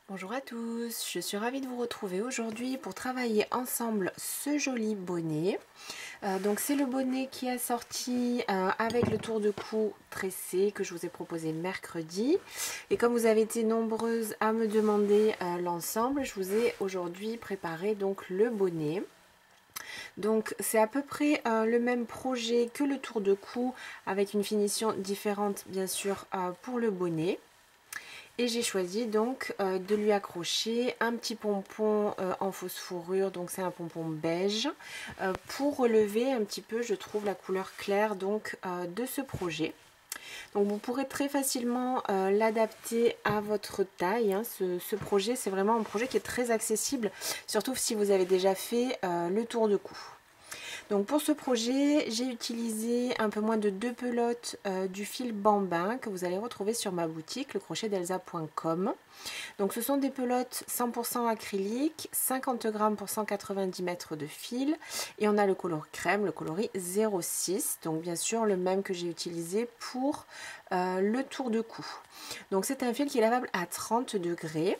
Bonjour à tous, je suis ravie de vous retrouver aujourd'hui pour travailler ensemble ce joli bonnet. Donc c'est le bonnet qui est sorti avec le tour de cou tressé que je vous ai proposé mercredi. Et comme vous avez été nombreuses à me demander l'ensemble, je vous ai aujourd'hui préparé donc le bonnet. Donc c'est à peu près le même projet que le tour de cou avec une finition différente bien sûr pour le bonnet. Et j'ai choisi donc de lui accrocher un petit pompon en fausse fourrure, donc c'est un pompon beige, pour relever un petit peu, je trouve, la couleur claire donc de ce projet. Donc vous pourrez très facilement l'adapter à votre taille, hein. Ce projet, c'est vraiment un projet qui est très accessible, surtout si vous avez déjà fait le tour de cou. Donc pour ce projet, j'ai utilisé un peu moins de 2 pelotes du fil bambin que vous allez retrouver sur ma boutique, lecrochetdelsa.com. Donc ce sont des pelotes 100% acrylique, 50 grammes pour 190 mètres de fil. Et on a le coloris crème, le coloris 06. Donc bien sûr le même que j'ai utilisé pour le tour de cou. Donc c'est un fil qui est lavable à 30 degrés.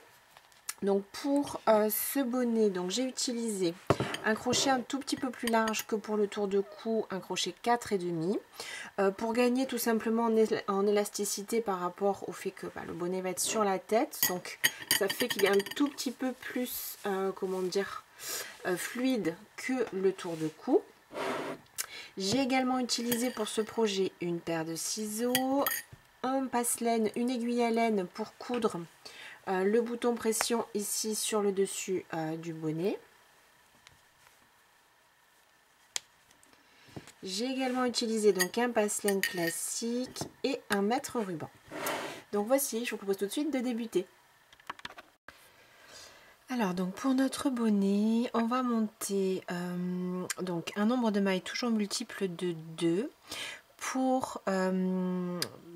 Donc pour ce bonnet, donc j'ai utilisé un crochet un tout petit peu plus large que pour le tour de cou, un crochet 4,5 pour gagner tout simplement en élasticité par rapport au fait que le bonnet va être sur la tête. Donc ça fait qu'il est un tout petit peu plus, comment dire, fluide que le tour de cou. J'ai également utilisé pour ce projet une paire de ciseaux, un passe-laine, une aiguille à laine pour coudre le bouton pression ici sur le dessus du bonnet. J'ai également utilisé donc un passe-laine classique et un mètre ruban. Donc voici, je vous propose tout de suite de débuter. Alors donc pour notre bonnet, on va monter donc un nombre de mailles toujours multiple de 2 pour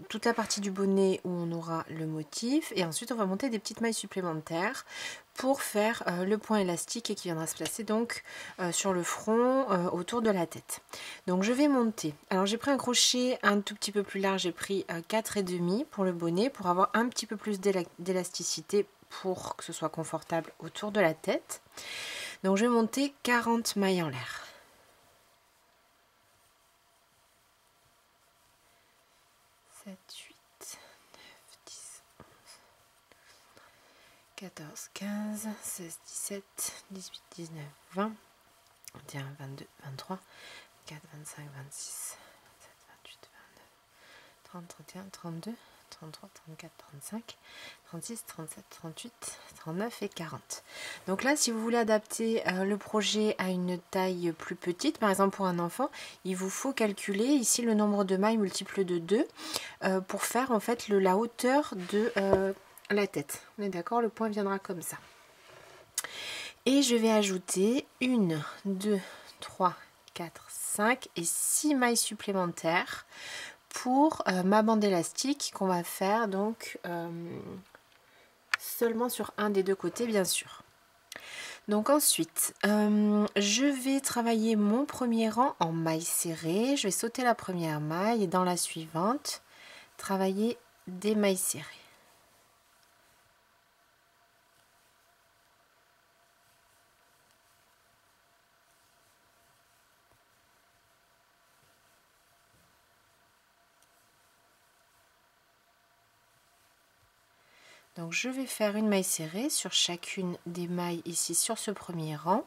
toute la partie du bonnet où on aura le motif, et ensuite on va monter des petites mailles supplémentaires pour faire le point élastique et qui viendra se placer donc sur le front autour de la tête. Donc je vais monter, alors j'ai pris un crochet un tout petit peu plus large, j'ai pris 4,5 pour le bonnet pour avoir un petit peu plus d'élasticité pour que ce soit confortable autour de la tête. Donc je vais monter 40 mailles en l'air. 7, 8, 9, 10, 11, 14, 15, 16, 17, 18, 19, 20, 21, 22, 23, 24, 25, 26, 27, 28, 29, 30, 31, 32, 33, 34, 35, 36, 37, 38, 39 et 40. Donc là, si vous voulez adapter le projet à une taille plus petite, par exemple pour un enfant, il vous faut calculer ici le nombre de mailles multiple de 2 pour faire en fait la hauteur de la tête. On est d'accord, le point viendra comme ça. Et je vais ajouter 1, 2, 3, 4, 5 et 6 mailles supplémentaires pour ma bande élastique qu'on va faire donc seulement sur un des deux côtés bien sûr. Donc ensuite je vais travailler mon premier rang en maille serrée. Je vais sauter la première maille et dans la suivante travailler des mailles serrées. Donc je vais faire une maille serrée sur chacune des mailles ici sur ce premier rang.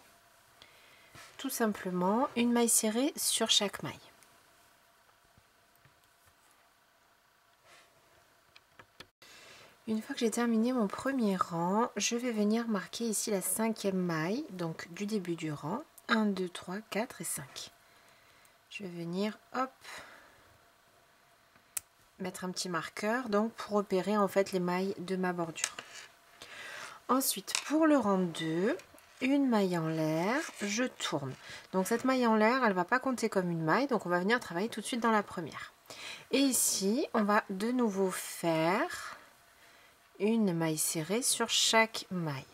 Tout simplement une maille serrée sur chaque maille. Une fois que j'ai terminé mon premier rang, je vais venir marquer ici la 5e maille, donc du début du rang. 1, 2, 3, 4 et 5. Je vais venir, hop, mettre un petit marqueur donc pour repérer en fait les mailles de ma bordure. Ensuite pour le rang 2, une maille en l'air, je tourne. Donc cette maille en l'air, elle va pas compter comme une maille, donc on va venir travailler tout de suite dans la première. Et ici, on va de nouveau faire une maille serrée sur chaque maille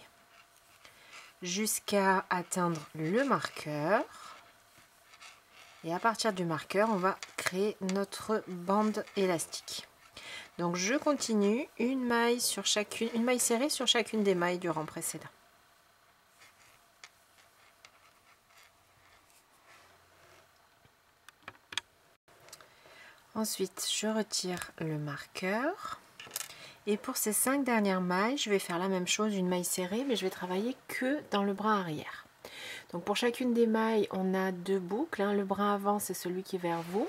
jusqu'à atteindre le marqueur. Et à partir du marqueur, on va créer notre bande élastique. Donc je continue une maille serrée sur chacune des mailles du rang précédent. Ensuite, je retire le marqueur. Et pour ces 5 dernières mailles, je vais faire la même chose, une maille serrée, mais je vais travailler que dans le brin arrière. Donc pour chacune des mailles, on a 2 boucles. Le brin avant, c'est celui qui est vers vous.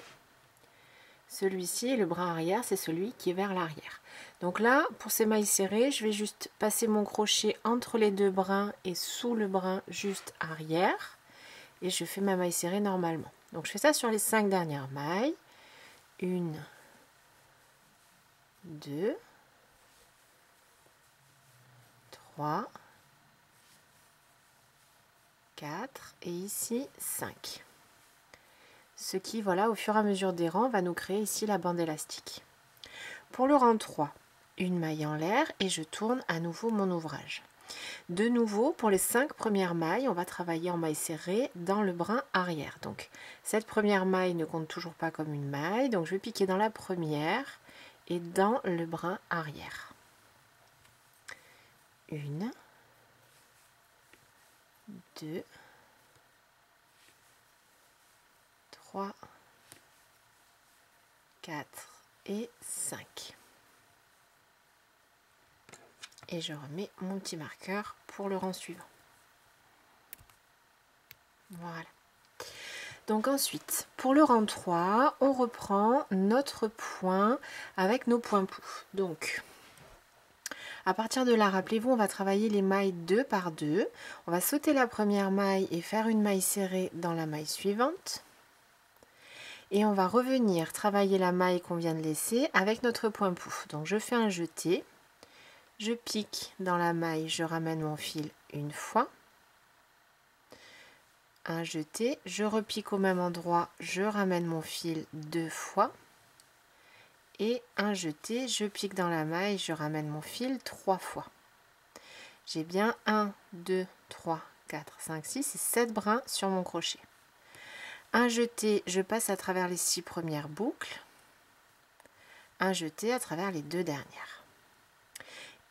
Celui-ci, et le brin arrière, c'est celui qui est vers l'arrière. Donc là, pour ces mailles serrées, je vais juste passer mon crochet entre les 2 brins et sous le brin juste arrière. Et je fais ma maille serrée normalement. Donc je fais ça sur les 5 dernières mailles. 1, 2, 3, 4 et ici 5. Ce qui, voilà, au fur et à mesure des rangs, va nous créer ici la bande élastique. Pour le rang 3, une maille en l'air et je tourne à nouveau mon ouvrage. De nouveau, pour les 5 premières mailles, on va travailler en maille serrée dans le brin arrière. Donc, cette première maille ne compte toujours pas comme une maille, donc je vais piquer dans la première et dans le brin arrière. 1, 2, 3, 4 et 5. Et je remets mon petit marqueur pour le rang suivant. Voilà. Donc ensuite, pour le rang 3, on reprend notre point avec nos points poufs. Donc, à partir de là, rappelez-vous, on va travailler les mailles 2 par 2. On va sauter la première maille et faire une maille serrée dans la maille suivante. Et on va revenir travailler la maille qu'on vient de laisser avec notre point pouf. Donc je fais un jeté, je pique dans la maille, je ramène mon fil une fois. Un jeté, je repique au même endroit, je ramène mon fil 2 fois. Et un jeté, je pique dans la maille, je ramène mon fil 3 fois. J'ai bien 1, 2, 3, 4, 5, 6 et 7 brins sur mon crochet. Un jeté, je passe à travers les 6 premières boucles. Un jeté à travers les 2 dernières.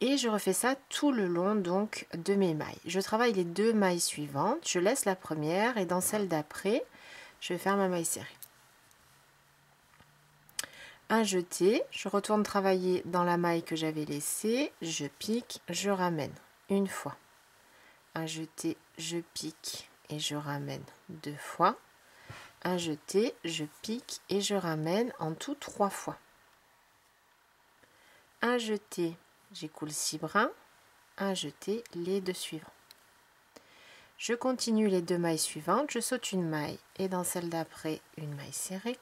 Et je refais ça tout le long donc de mes mailles. Je travaille les 2 mailles suivantes, je laisse la première et dans celle d'après, je vais faire ma maille serrée. Un jeté, je retourne travailler dans la maille que j'avais laissée, je pique, je ramène une fois. Un jeté, je pique et je ramène 2 fois. Un jeté, je pique et je ramène en tout 3 fois. Un jeté, j'écoule 6 brins, un jeté, les 2 suivants. Je continue les 2 mailles suivantes, je saute une maille et dans celle d'après, une maille serrée.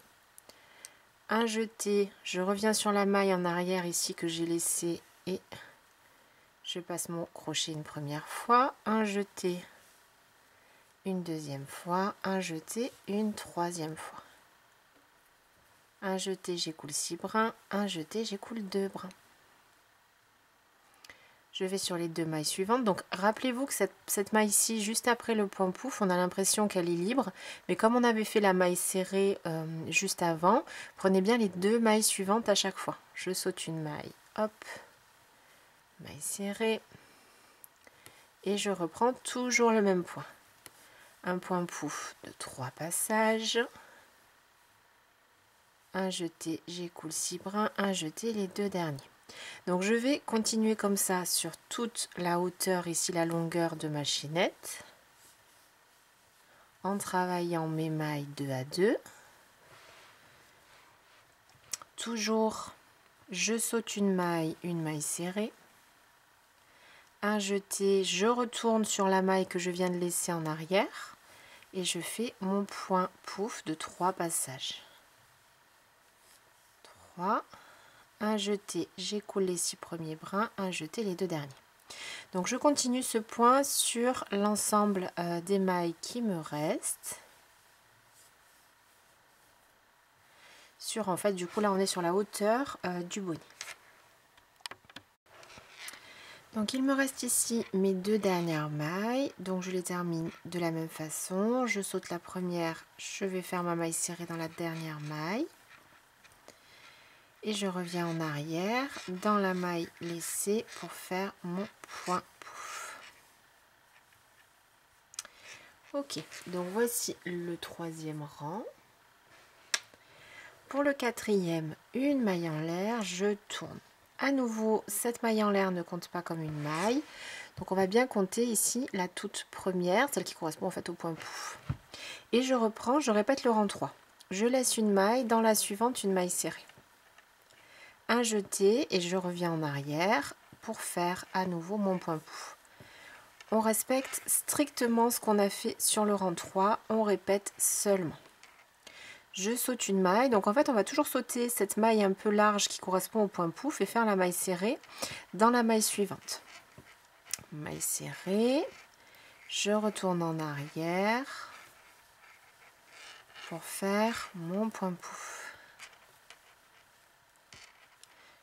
Un jeté, je reviens sur la maille en arrière ici que j'ai laissée et je passe mon crochet une première fois, un jeté, une deuxième fois, un jeté, une troisième fois. Un jeté, j'écoule 6 brins, un jeté, j'écoule 2 brins. Je vais sur les 2 mailles suivantes. Donc rappelez-vous que cette maille-ci, juste après le point pouf, on a l'impression qu'elle est libre. Mais comme on avait fait la maille serrée juste avant, prenez bien les 2 mailles suivantes à chaque fois. Je saute une maille, hop, maille serrée. Et je reprends toujours le même point. Un point pouf de 3 passages. Un jeté, j'écoule 6 brins, un jeté, les 2 derniers. Donc je vais continuer comme ça sur toute la hauteur, ici la longueur de ma chaînette, en travaillant mes mailles 2 à 2. Toujours, je saute une maille serrée. Un jeté, je retourne sur la maille que je viens de laisser en arrière et je fais mon point pouf de 3 passages. 3. Un jeté, j'écoule les 6 premiers brins, un jeté, les 2 derniers. Donc je continue ce point sur l'ensemble des mailles qui me restent. En fait, du coup, là, on est sur la hauteur du bonnet. Donc il me reste ici mes 2 dernières mailles. Donc je les termine de la même façon. Je saute la première, je vais faire ma maille serrée dans la dernière maille. Et je reviens en arrière dans la maille laissée pour faire mon point pouf. Ok, donc voici le troisième rang. Pour le quatrième, une maille en l'air, je tourne. À nouveau, cette maille en l'air ne compte pas comme une maille. Donc on va bien compter ici la toute première, celle qui correspond en fait au point pouf. Et je reprends, je répète le rang 3. Je laisse une maille, dans la suivante une maille serrée. Un jeté et je reviens en arrière pour faire à nouveau mon point pouf. On respecte strictement ce qu'on a fait sur le rang 3, on répète seulement. Je saute une maille, donc en fait on va toujours sauter cette maille un peu large qui correspond au point pouf et faire la maille serrée dans la maille suivante. Maille serrée, je retourne en arrière pour faire mon point pouf.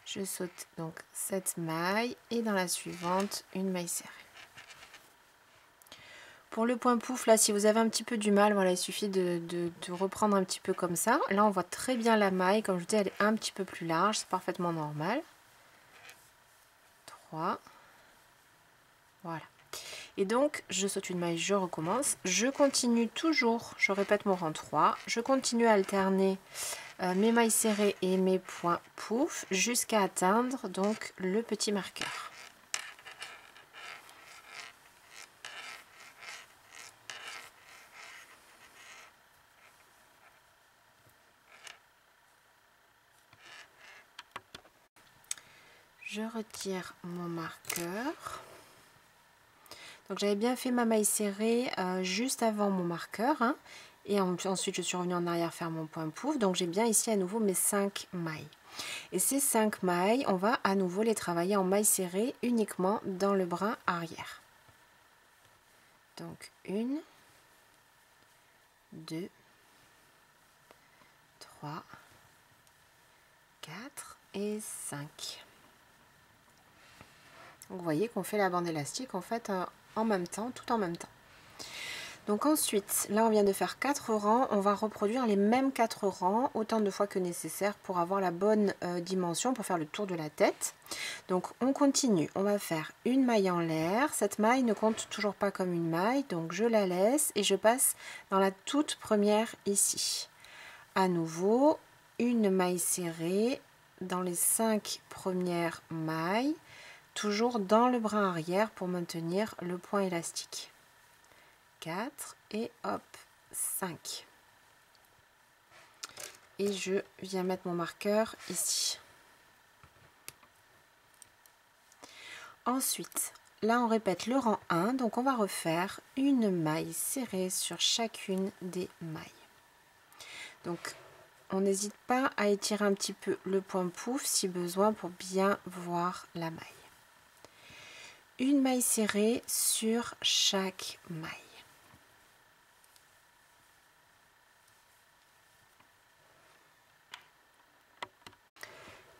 Je saute donc cette maille et dans la suivante une maille serrée. Pour le point pouf, là, si vous avez un petit peu du mal, voilà, il suffit de reprendre un petit peu comme ça. Là, on voit très bien la maille. Comme je vous dis, elle est un petit peu plus large. C'est parfaitement normal. 3. Voilà. Et donc, je saute une maille, je recommence. Je continue toujours, je répète mon rang 3. Je continue à alterner mes mailles serrées et mes points pouf jusqu'à atteindre donc le petit marqueur. Je retire mon marqueur. Donc j'avais bien fait ma maille serrée juste avant mon marqueur. Hein, et ensuite je suis revenue en arrière faire mon point pouf. Donc j'ai bien ici à nouveau mes 5 mailles. Et ces 5 mailles, on va à nouveau les travailler en maille serrée uniquement dans le brin arrière. Donc 1, 2, 3, 4 et 5. Donc vous voyez qu'on fait la bande élastique en fait en même temps, tout en même temps. Donc ensuite, là on vient de faire 4 rangs, on va reproduire les mêmes 4 rangs autant de fois que nécessaire pour avoir la bonne dimension pour faire le tour de la tête. Donc on continue, on va faire une maille en l'air, cette maille ne compte toujours pas comme une maille, donc je la laisse et je passe dans la toute première ici. À nouveau, une maille serrée dans les 5 premières mailles, toujours dans le brin arrière pour maintenir le point élastique. 4 et hop 5 et je viens mettre mon marqueur ici. Ensuite là on répète le rang 1, donc on va refaire une maille serrée sur chacune des mailles. Donc on n'hésite pas à étirer un petit peu le point pouf si besoin pour bien voir la maille. Une maille serrée sur chaque maille.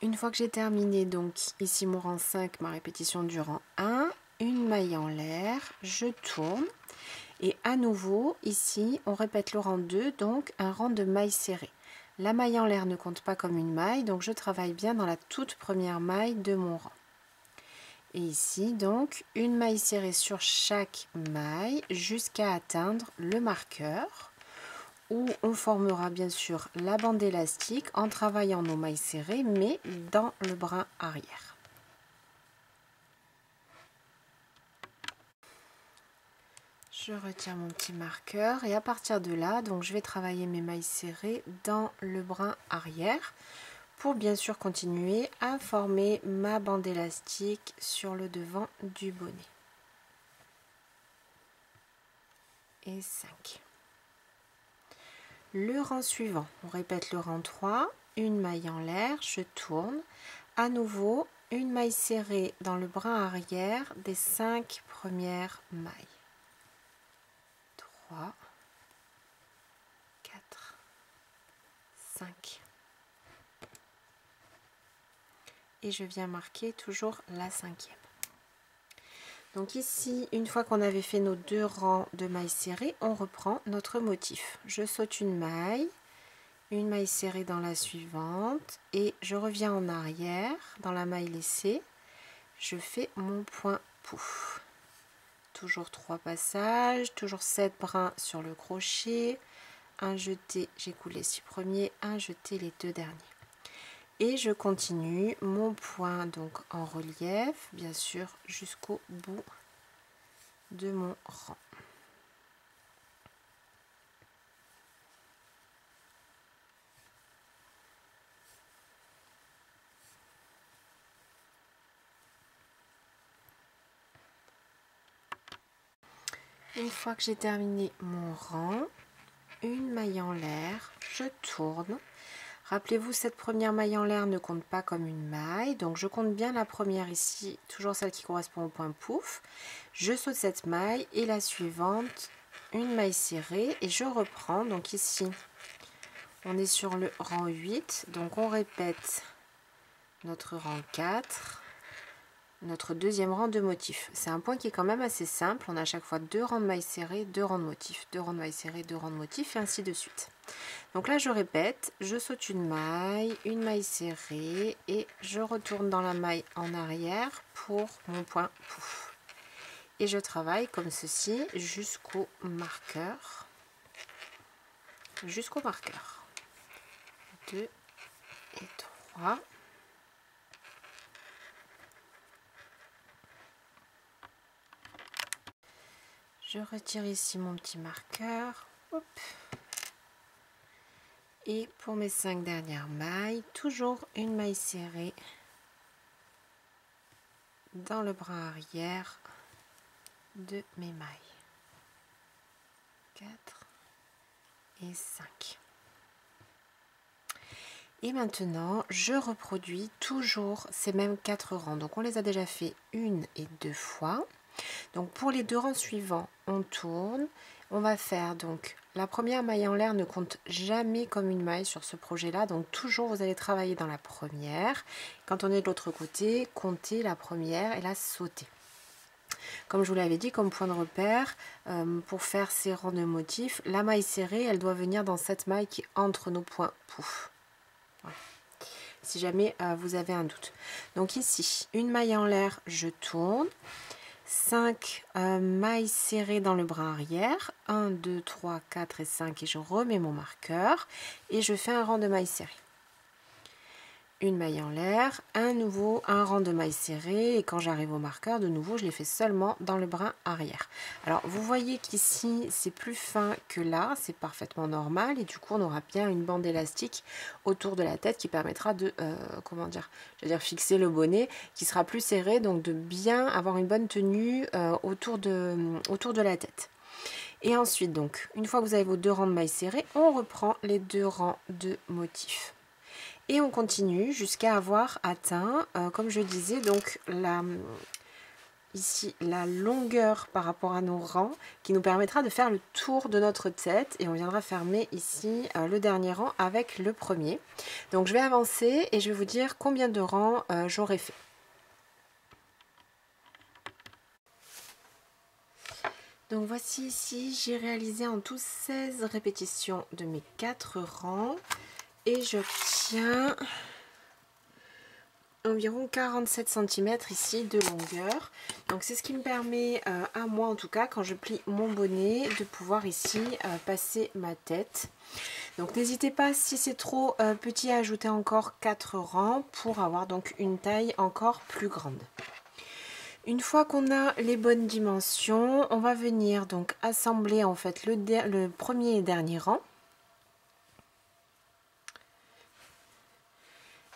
Une fois que j'ai terminé donc ici mon rang 5, ma répétition du rang 1, une maille en l'air, je tourne et à nouveau ici on répète le rang 2, donc un rang de mailles serrées. La maille en l'air ne compte pas comme une maille, donc je travaille bien dans la toute première maille de mon rang. Et ici donc une maille serrée sur chaque maille jusqu'à atteindre le marqueur, où on formera bien sûr la bande élastique en travaillant nos mailles serrées mais dans le brin arrière. Je retire mon petit marqueur et à partir de là donc je vais travailler mes mailles serrées dans le brin arrière pour bien sûr continuer à former ma bande élastique sur le devant du bonnet. Et 5. Le rang suivant, on répète le rang 3, une maille en l'air, je tourne, à nouveau une maille serrée dans le brin arrière des 5 premières mailles. 3, 4, 5. Et je viens marquer toujours la 5e. Donc ici, une fois qu'on avait fait nos 2 rangs de mailles serrées, on reprend notre motif. Je saute une maille une maille serrée dans la suivante et je reviens en arrière dans la maille laissée, je fais mon point pouf. Toujours 3 passages, toujours 7 brins sur le crochet, un jeté, j'ai coulé 6 premiers, un jeté les 2 derniers. Et je continue mon point donc en relief, bien sûr, jusqu'au bout de mon rang. Une fois que j'ai terminé mon rang, une maille en l'air, je tourne. Rappelez-vous, cette première maille en l'air ne compte pas comme une maille, donc je compte bien la première ici, toujours celle qui correspond au point pouf. Je saute cette maille et la suivante, une maille serrée et je reprends. Donc ici, on est sur le rang 8, donc on répète notre rang 4. Notre deuxième rang de motifs. C'est un point qui est quand même assez simple. On a à chaque fois 2 rangs de mailles serrées, 2 rangs de motifs, 2 rangs de mailles serrées, 2 rangs de motifs et ainsi de suite. Donc là je répète, je saute une maille serrée et je retourne dans la maille en arrière pour mon point pouf. Et je travaille comme ceci jusqu'au marqueur. Jusqu'au marqueur. 2 et 3. Je retire ici mon petit marqueur. Hop. Et pour mes 5 dernières mailles, toujours une maille serrée dans le bras arrière de mes mailles. 4 et 5. Et maintenant, je reproduis toujours ces mêmes 4 rangs. Donc on les a déjà fait 1 et 2 fois. Donc pour les 2 rangs suivants, on tourne. On va faire donc la première maille en l'air ne compte jamais comme une maille sur ce projet-là. Donc toujours vous allez travailler dans la première. Quand on est de l'autre côté, comptez la première et la sauter. Comme je vous l'avais dit, comme point de repère, pour faire ces rangs de motifs, la maille serrée, elle doit venir dans cette maille qui est entre nos points pouf. Voilà. Si jamais vous avez un doute. Donc ici, une maille en l'air, je tourne. 5 mailles serrées dans le bras arrière, 1, 2, 3, 4 et 5 et je remets mon marqueur et je fais un rang de mailles serrées. Une maille en l'air, un rang de mailles serrées et quand j'arrive au marqueur, de nouveau je les fais seulement dans le bras arrière. Alors vous voyez qu'ici c'est plus fin que là, c'est parfaitement normal et du coup on aura bien une bande élastique autour de la tête qui permettra de fixer le bonnet qui sera plus serré, donc de bien avoir une bonne tenue autour de la tête. Et ensuite donc une fois que vous avez vos 2 rangs de mailles serrées, on reprend les 2 rangs de motifs. Et on continue jusqu'à avoir atteint, comme je disais, donc ici la longueur par rapport à nos rangs qui nous permettra de faire le tour de notre tête. Et on viendra fermer ici le dernier rang avec le premier. Donc je vais avancer et je vais vous dire combien de rangs j'aurai fait. Donc voici ici, j'ai réalisé en tout 16 répétitions de mes 4 rangs. Et j'obtiens environ 47 cm ici de longueur. Donc c'est ce qui me permet à moi en tout cas quand je plie mon bonnet de pouvoir ici passer ma tête. Donc n'hésitez pas si c'est trop petit à ajouter encore 4 rangs pour avoir donc une taille encore plus grande. Une fois qu'on a les bonnes dimensions, on va venir donc assembler en fait le premier et dernier rang.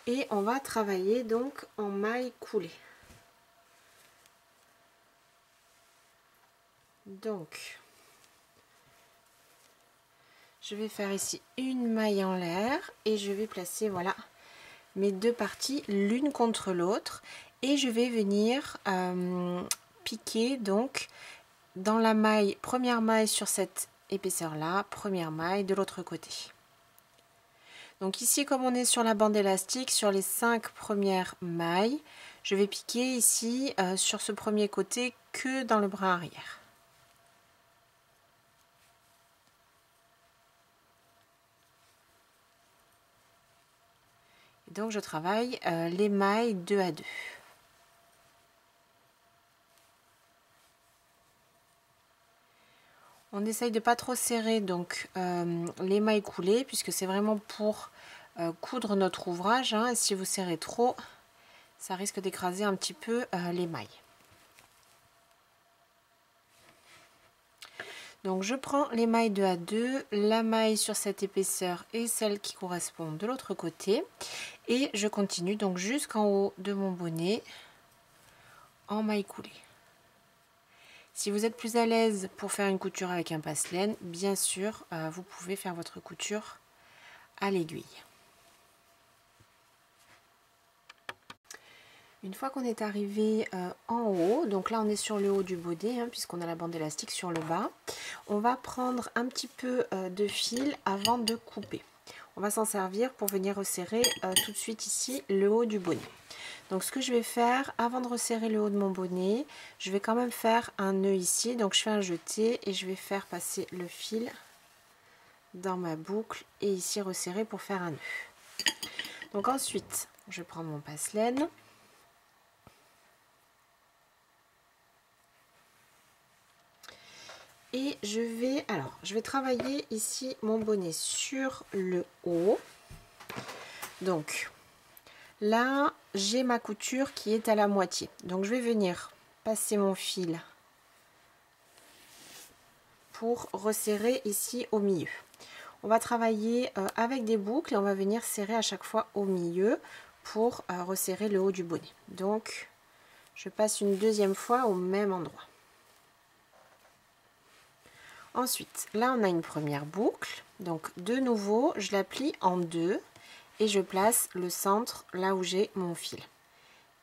Et on va travailler donc en maille coulée. Donc, je vais faire ici une maille en l'air et je vais placer, voilà, mes 2 parties l'une contre l'autre. Et je vais venir piquer donc dans la maille, première maille sur cette épaisseur-là, première maille de l'autre côté. Donc ici, comme on est sur la bande élastique, sur les 5 premières mailles, je vais piquer ici sur ce premier côté que dans le bras arrière. Donc je travaille l'émail 2 à 2. On essaye de pas trop serrer donc l'émail coulé, puisque c'est vraiment pour coudre notre ouvrage, hein. Et si vous serrez trop, ça risque d'écraser un petit peu l'émail. Donc je prends l'émail 2 à 2, la maille sur cette épaisseur et celle qui correspond de l'autre côté. Et je continue donc jusqu'en haut de mon bonnet en maille coulée. Si vous êtes plus à l'aise pour faire une couture avec un passe-laine, bien sûr, vous pouvez faire votre couture à l'aiguille. Une fois qu'on est arrivé en haut, donc là on est sur le haut du bonnet, hein, puisqu'on a la bande élastique sur le bas, on va prendre un petit peu de fil avant de couper. On va s'en servir pour venir resserrer tout de suite ici le haut du bonnet. Donc ce que je vais faire, avant de resserrer le haut de mon bonnet, je vais quand même faire un nœud ici. Donc je fais un jeté et je vais faire passer le fil dans ma boucle et ici resserrer pour faire un nœud. Donc ensuite, je prends mon passe-laine. Et je vais travailler ici mon bonnet sur le haut. Donc là, j'ai ma couture qui est à la moitié. Donc je vais venir passer mon fil pour resserrer ici au milieu. On va travailler avec des boucles et on va venir serrer à chaque fois au milieu pour resserrer le haut du bonnet. Donc je passe une deuxième fois au même endroit. Ensuite, là on a une première boucle, donc de nouveau je la plie en deux et je place le centre là où j'ai mon fil.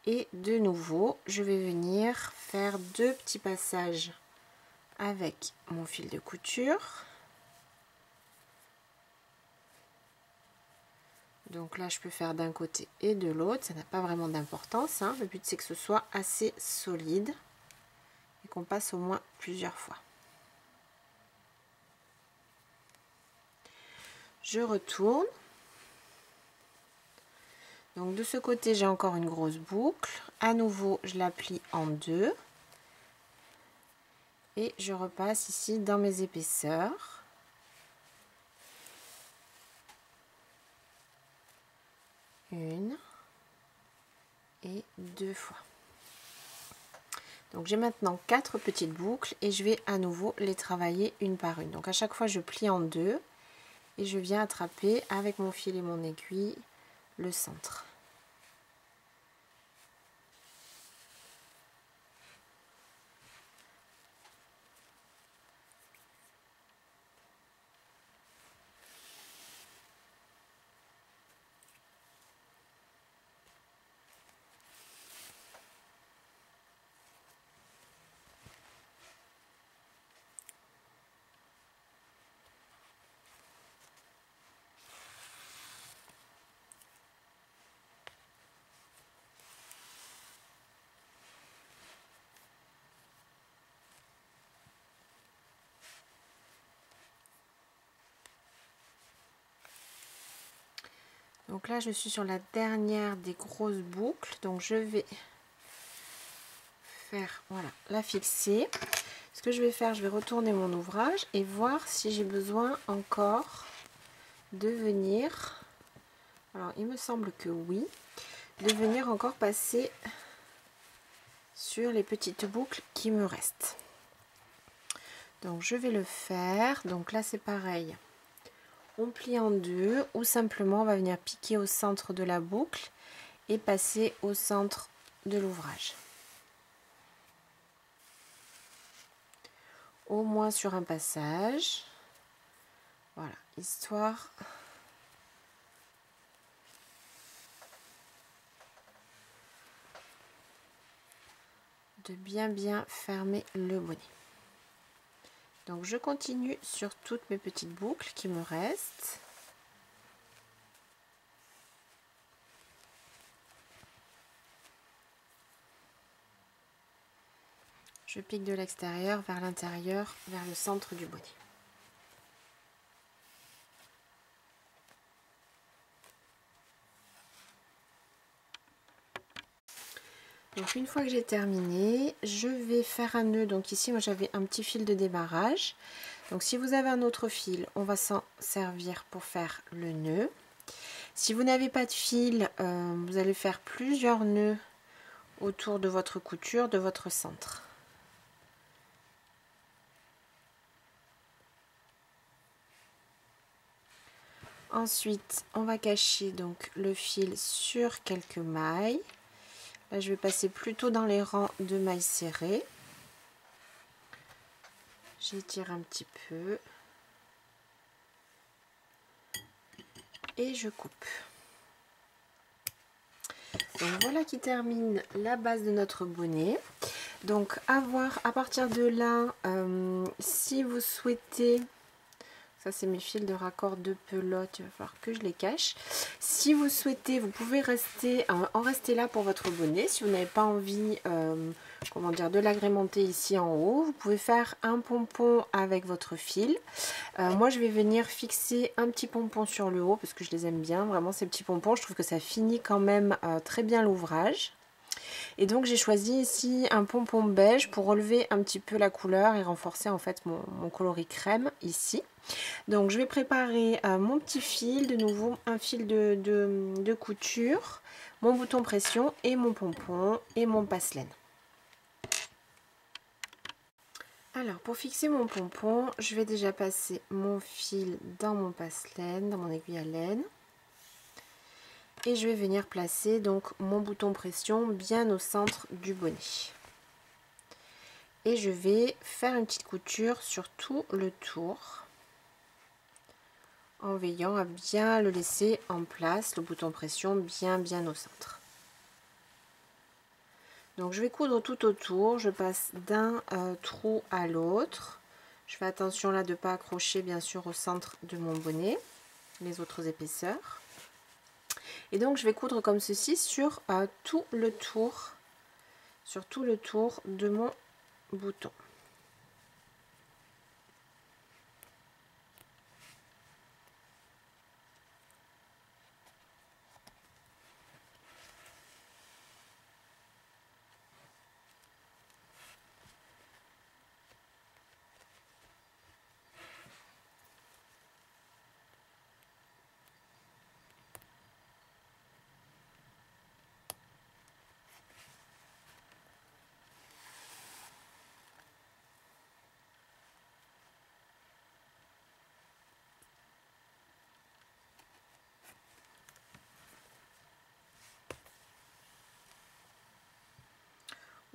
Et de nouveau, je vais venir faire deux petits passages avec mon fil de couture. Donc là je peux faire d'un côté et de l'autre, ça n'a pas vraiment d'importance, hein. Le but c'est que ce soit assez solide et qu'on passe au moins plusieurs fois. Je retourne. Donc de ce côté j'ai encore une grosse boucle. À nouveau je la plie en deux. Et je repasse ici dans mes épaisseurs. Une et deux fois. Donc j'ai maintenant 4 petites boucles et je vais à nouveau les travailler une par une. Donc à chaque fois je plie en deux. Et je viens attraper avec mon fil et mon aiguille le centre. Donc là je suis sur la dernière des grosses boucles, donc je vais faire, voilà, la fixer. Ce que je vais faire, je vais retourner mon ouvrage et voir si j'ai besoin encore de venir, alors il me semble que oui, de venir encore passer sur les petites boucles qui me restent. Donc je vais le faire. Donc là c'est pareil, on plie en deux ou simplement on va venir piquer au centre de la boucle et passer au centre de l'ouvrage, au moins sur un passage, voilà, histoire de bien fermer le bonnet. Donc je continue sur toutes mes petites boucles qui me restent. Je pique de l'extérieur vers l'intérieur, vers le centre du bonnet. Donc une fois que j'ai terminé, je vais faire un nœud. Donc ici moi j'avais un petit fil de démarrage. Donc si vous avez un autre fil, on va s'en servir pour faire le nœud. Si vous n'avez pas de fil, vous allez faire plusieurs nœuds autour de votre couture, de votre centre. Ensuite, on va cacher donc le fil sur quelques mailles. Là, je vais passer plutôt dans les rangs de mailles serrées. J'étire un petit peu. Et je coupe. Donc voilà qui termine la base de notre bonnet. Donc à voir à partir de là, si vous souhaitez... Ça, c'est mes fils de raccord de pelote. Il va falloir que je les cache. Si vous souhaitez, vous pouvez en rester là pour votre bonnet. Si vous n'avez pas envie comment dire, de l'agrémenter ici en haut, vous pouvez faire un pompon avec votre fil. Moi, je vais venir fixer un petit pompon sur le haut parce que je les aime bien. Vraiment, ces petits pompons, je trouve que ça finit quand même très bien l'ouvrage. Et donc j'ai choisi ici un pompon beige pour relever un petit peu la couleur et renforcer en fait mon coloris crème ici. Donc je vais préparer mon petit fil, de nouveau un fil de couture, mon bouton pression et mon pompon et mon passe-laine. Alors pour fixer mon pompon, je vais déjà passer mon fil dans mon passe-laine, dans mon aiguille à laine. Et je vais venir placer donc mon bouton pression bien au centre du bonnet. Et je vais faire une petite couture sur tout le tour, en veillant à bien le laisser en place, le bouton pression bien au centre. Donc je vais coudre tout autour, je passe d'un trou à l'autre. Je fais attention là de ne pas accrocher bien sûr au centre de mon bonnet les autres épaisseurs. Et donc je vais coudre comme ceci sur tout le tour de mon bouton.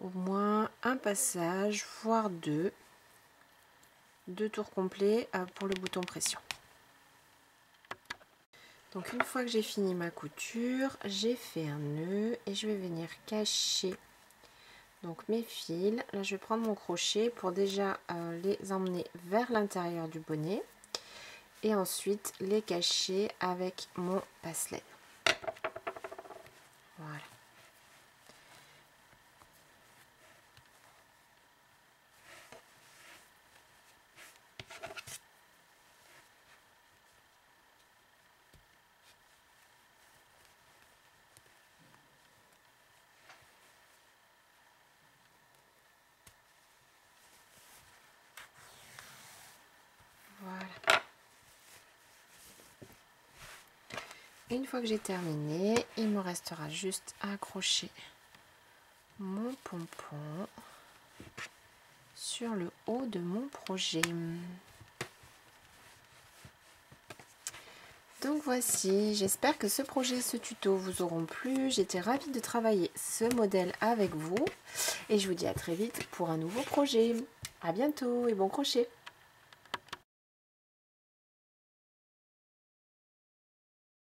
Au moins un passage, voire deux tours complets pour le bouton pression. Donc une fois que j'ai fini ma couture, j'ai fait un nœud et je vais venir cacher donc mes fils. Là je vais prendre mon crochet pour déjà les emmener vers l'intérieur du bonnet et ensuite les cacher avec mon passe-laine. Voilà. Voilà. Et une fois que j'ai terminé, il me restera juste à accrocher mon pompon sur le haut de mon projet. Donc voici, j'espère que ce projet, ce tuto vous auront plu. J'étais ravie de travailler ce modèle avec vous et je vous dis à très vite pour un nouveau projet. À bientôt et bon crochet!